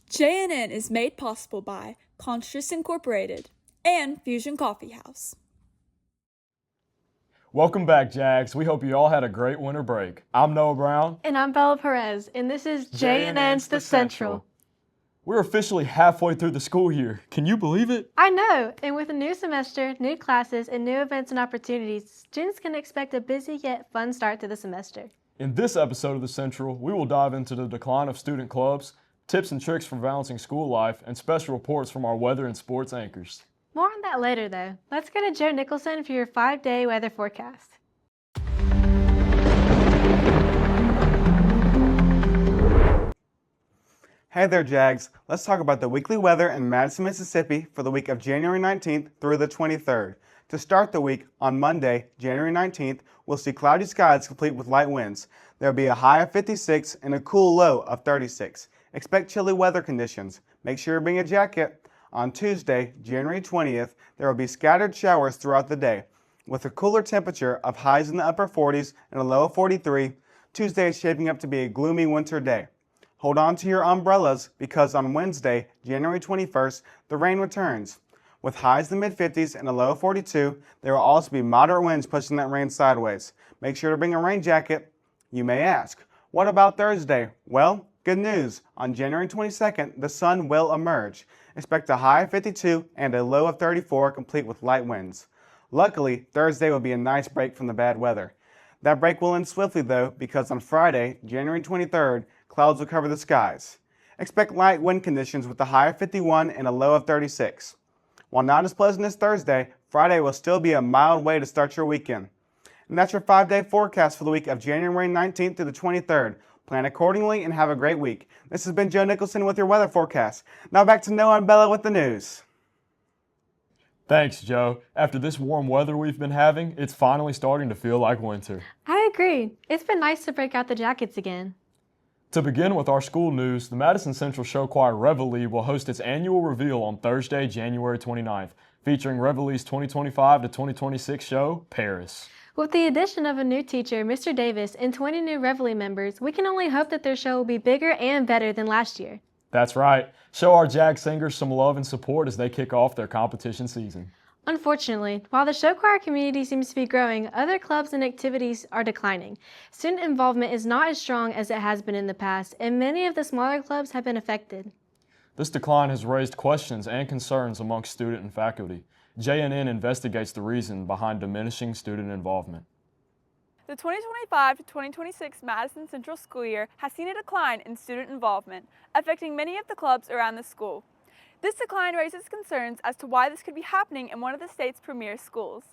JNN is made possible by Conscious Incorporated and Fusion Coffee House. Welcome back, Jags. We hope you all had a great winter break. I'm Noah Brown. And I'm Bella Perez, and this is JNN's The Central. We're officially halfway through the school year. Can you believe it? I know, and with a new semester, new classes, and new events and opportunities, students can expect a busy yet fun start to the semester. In this episode of The Central, we will dive into the decline of student clubs, tips and tricks for balancing school life, and special reports from our weather and sports anchors. More on that later, though. Let's go to Joe Nicholson for your 5-day weather forecast. Hey there, Jags. Let's talk about the weekly weather in Madison, Mississippi for the week of January 19th through the 23rd. To start the week, on Monday, January 19th, we'll see cloudy skies complete with light winds. There will be a high of 56 and a cool low of 36. Expect chilly weather conditions. Make sure you bring a jacket. On Tuesday, January 20th, there will be scattered showers throughout the day. With a cooler temperature of highs in the upper 40s and a low of 43, Tuesday is shaping up to be a gloomy winter day. Hold on to your umbrellas because on Wednesday, January 21st, the rain returns. With highs in the mid-50s and a low of 42, there will also be moderate winds pushing that rain sideways. Make sure to bring a rain jacket. You may ask, what about Thursday? Well, good news. On January 22nd, the sun will emerge. Expect a high of 52 and a low of 34, complete with light winds. Luckily, Thursday will be a nice break from the bad weather. That break will end swiftly though, because on Friday, January 23rd, clouds will cover the skies. Expect light wind conditions with a high of 51 and a low of 36. While not as pleasant as Thursday, Friday will still be a mild way to start your weekend. And that's your 5-day forecast for the week of January 19th through the 23rd. Plan accordingly and have a great week. This has been Joe Nicholson with your weather forecast. Now back to Noah and Bella with the news. Thanks, Joe. After this warm weather we've been having, it's finally starting to feel like winter. I agree. It's been nice to break out the jackets again. To begin with our school news, the Madison Central Show Choir Reveille will host its annual reveal on Thursday, January 29th, featuring Reveille's 2025 to 2026 show, Paris. With the addition of a new teacher, Mr. Davis, and 20 new Reveille members, we can only hope that their show will be bigger and better than last year. That's right. Show our Jag singers some love and support as they kick off their competition season. Unfortunately, while the show choir community seems to be growing, other clubs and activities are declining. Student involvement is not as strong as it has been in the past, and many of the smaller clubs have been affected. This decline has raised questions and concerns amongst student and faculty. JNN investigates the reason behind diminishing student involvement. The 2025 to 2026 Madison Central school year has seen a decline in student involvement, affecting many of the clubs around the school. This decline raises concerns as to why this could be happening in one of the state's premier schools.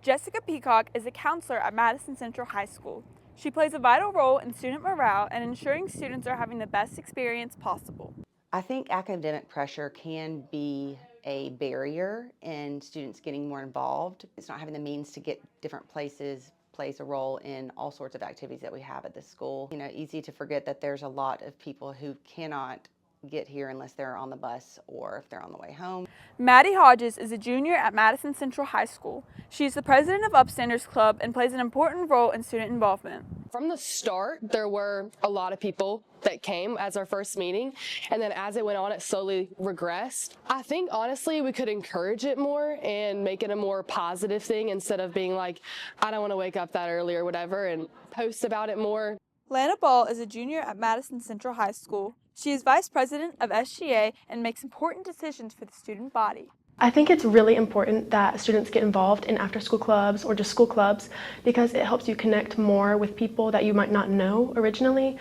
Jessica Peacock is a counselor at Madison Central High School. She plays a vital role in student morale and ensuring students are having the best experience possible. I think academic pressure can be a barrier in students getting more involved. It's not having the means to get different places plays a role in all sorts of activities that we have at this school. You know, easy to forget that there's a lot of people who cannot get here unless they're on the bus or if they're on the way home. Maddie Hodges is a junior at Madison Central High School. She's the president of Upstanders Club and plays an important role in student involvement. From the start, there were a lot of people that came as our first meeting, and then as it went on, it slowly regressed. I think, honestly, we could encourage it more and make it a more positive thing instead of being like, I don't want to wake up that early or whatever, and post about it more. Lana Ball is a junior at Madison Central High School. She is vice president of SGA and makes important decisions for the student body. I think it's really important that students get involved in after-school clubs or just school clubs because it helps you connect more with people that you might not know originally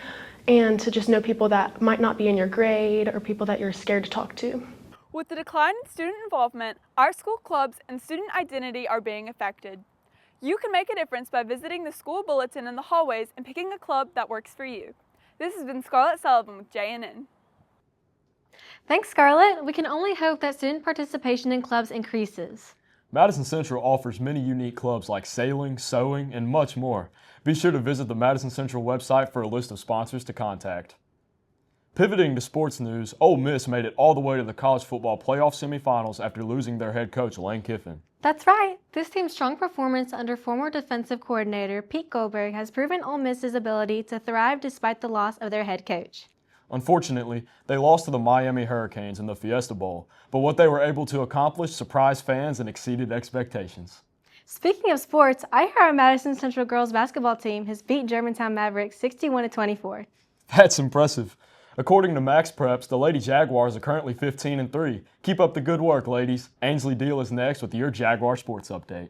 and to just know people that might not be in your grade or people that you're scared to talk to. With the decline in student involvement, our school clubs and student identity are being affected. You can make a difference by visiting the school bulletin in the hallways and picking a club that works for you. This has been Scarlett Sullivan with JNN. Thanks, Scarlett. We can only hope that student participation in clubs increases. Madison Central offers many unique clubs like sailing, sewing, and much more. Be sure to visit the Madison Central website for a list of sponsors to contact. Pivoting to sports news, Ole Miss made it all the way to the college football playoff semifinals after losing their head coach, Lane Kiffin. That's right. This team's strong performance under former defensive coordinator Pete Goldberg has proven Ole Miss's ability to thrive despite the loss of their head coach. Unfortunately, they lost to the Miami Hurricanes in the Fiesta Bowl, but what they were able to accomplish surprised fans and exceeded expectations. Speaking of sports, I hear our Madison Central girls basketball team has beat Germantown Mavericks 61-24. That's impressive. According to Max Preps, the Lady Jaguars are currently 15-3. Keep up the good work, ladies. Ainsley Deal is next with your Jaguar Sports Update.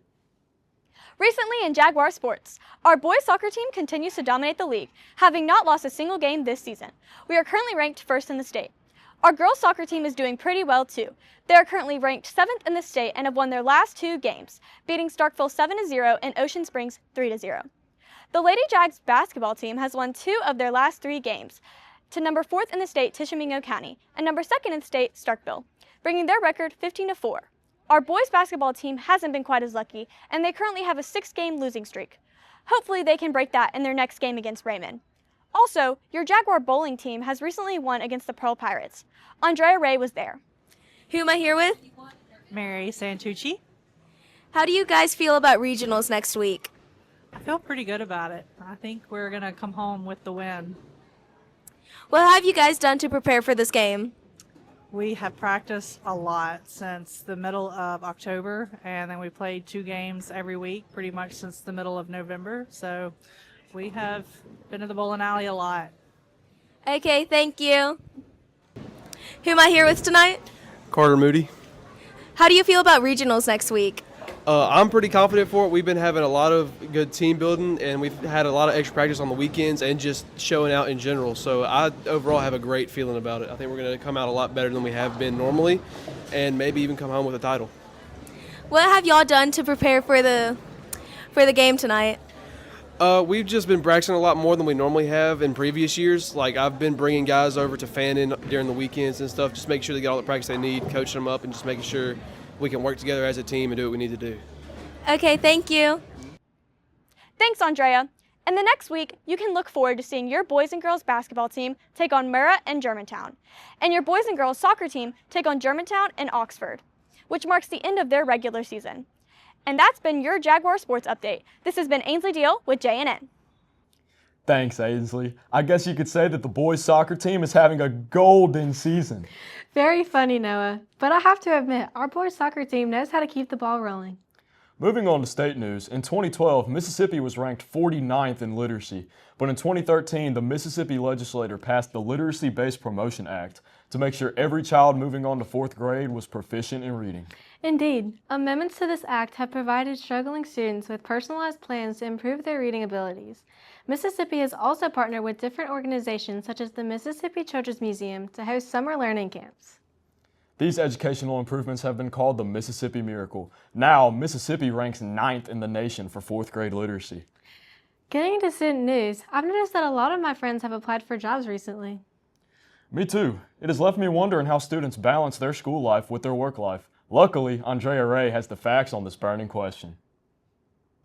Recently in Jaguar sports, our boys soccer team continues to dominate the league, having not lost a single game this season. We are currently ranked first in the state. Our girls soccer team is doing pretty well too. They are currently ranked 7th in the state and have won their last 2 games, beating Starkville 7-0 and Ocean Springs 3-0. The Lady Jags basketball team has won 2 of their last 3 games, to number 4th in the state, Tishomingo County, and number 2nd in the state, Starkville, bringing their record 15-4. Our boys basketball team hasn't been quite as lucky, and they currently have a 6-game losing streak. Hopefully they can break that in their next game against Raymond. Also, your Jaguar bowling team has recently won against the Pearl Pirates. Andrea Ray was there. Who am I here with? Mary Santucci. How do you guys feel about regionals next week? I feel pretty good about it. I think we're going to come home with the win. What have you guys done to prepare for this game? We have practiced a lot since the middle of October, and then we played 2 games every week pretty much since the middle of November. So we have been to the bowling alley a lot. Okay, thank you. Who am I here with tonight? Carter Moody. How do you feel about regionals next week? I'm pretty confident for it. We've been having a lot of good team building, and we've had a lot of extra practice on the weekends and just showing out in general. So I overall have a great feeling about it. I think we're going to come out a lot better than we have been normally, and maybe even come home with a title. What have y'all done to prepare for the game tonight? We've just been practicing a lot more than we normally have in previous years. Like, I've been bringing guys over to fan in during the weekends and stuff, just make sure they get all the practice they need, coaching them up, and just making sure we can work together as a team and do what we need to do. Okay, thank you. Thanks, Andrea. And the next week, you can look forward to seeing your boys and girls basketball team take on Murrah and Germantown, and your boys and girls soccer team take on Germantown and Oxford, which marks the end of their regular season. And that's been your Jaguar Sports Update. This has been Ainsley Deal with JNN. Thanks, Ainsley. I guess you could say that the boys soccer team is having a golden season. Very funny, Noah. But I have to admit, our boys soccer team knows how to keep the ball rolling. Moving on to state news, in 2012, Mississippi was ranked 49th in literacy, but in 2013, the Mississippi legislature passed the Literacy-Based Promotion Act to make sure every child moving on to 4th grade was proficient in reading. Indeed, amendments to this act have provided struggling students with personalized plans to improve their reading abilities. Mississippi has also partnered with different organizations such as the Mississippi Children's Museum to host summer learning camps. These educational improvements have been called the Mississippi Miracle. Now, Mississippi ranks 9th in the nation for 4th grade literacy. Getting into student news, I've noticed that a lot of my friends have applied for jobs recently. Me too. It has left me wondering how students balance their school life with their work life. Luckily, Andrea Ray has the facts on this burning question.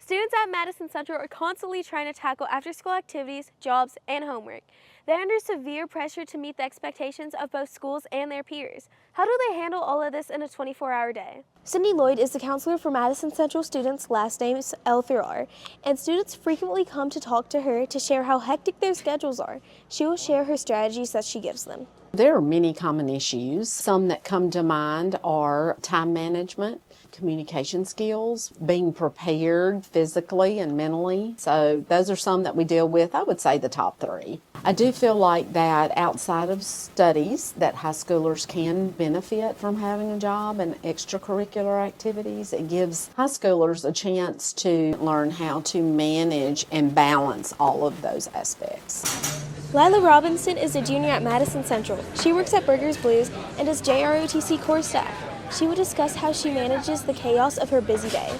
Students at Madison Central are constantly trying to tackle after-school activities, jobs, and homework. They're under severe pressure to meet the expectations of both schools and their peers. How do they handle all of this in a 24-hour day? Cindy Lloyd is the counselor for Madison Central students, last name is El-Thirar, and students frequently come to talk to her to share how hectic their schedules are. She will share her strategies that she gives them. There are many common issues. Some that come to mind are time management, communication skills, being prepared physically and mentally. So those are some that we deal with. I would say the top 3. I do feel like that outside of studies that high schoolers can benefit from having a job and extracurricular activities. It gives high schoolers a chance to learn how to manage and balance all of those aspects. Lila Robinson is a junior at Madison Central. She works at Burgers Blues and is JROTC core staff. She will discuss how she manages the chaos of her busy day.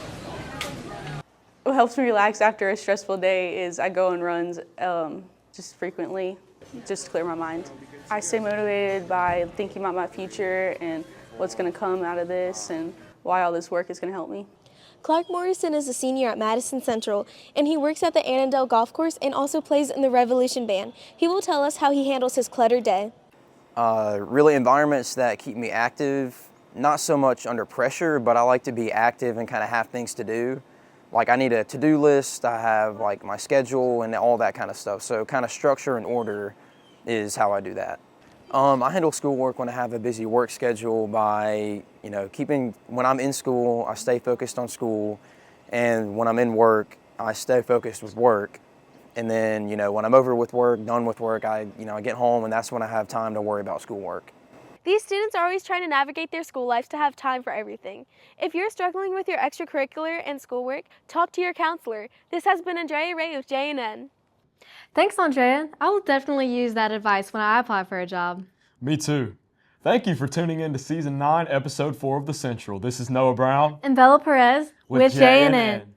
What helps me relax after a stressful day is I go on runs just frequently, just to clear my mind. I stay motivated by thinking about my future and what's going to come out of this and why all this work is going to help me. Clark Morrison is a senior at Madison Central, and he works at the Annandale Golf Course and also plays in the Revolution Band. He will tell us how he handles his cluttered day. Really environments that keep me active, not so much under pressure, but I like to be active and kind of have things to do. Like I need a to-do list, I have like my schedule and all that kind of stuff. So kind of structure and order is how I do that. I handle schoolwork when I have a busy work schedule by, when I'm in school, I stay focused on school, and when I'm in work, I stay focused with work. And then, when I'm over with work, done with work, I get home, and that's when I have time to worry about schoolwork. These students are always trying to navigate their school lives to have time for everything. If you're struggling with your extracurricular and schoolwork, talk to your counselor. This has been Andrea Ray with JNN. Thanks, Andrea. I will definitely use that advice when I apply for a job. Me too. Thank you for tuning in to Season 9, Episode 4 of The Central. This is Noah Brown And Bella Perez with JNN.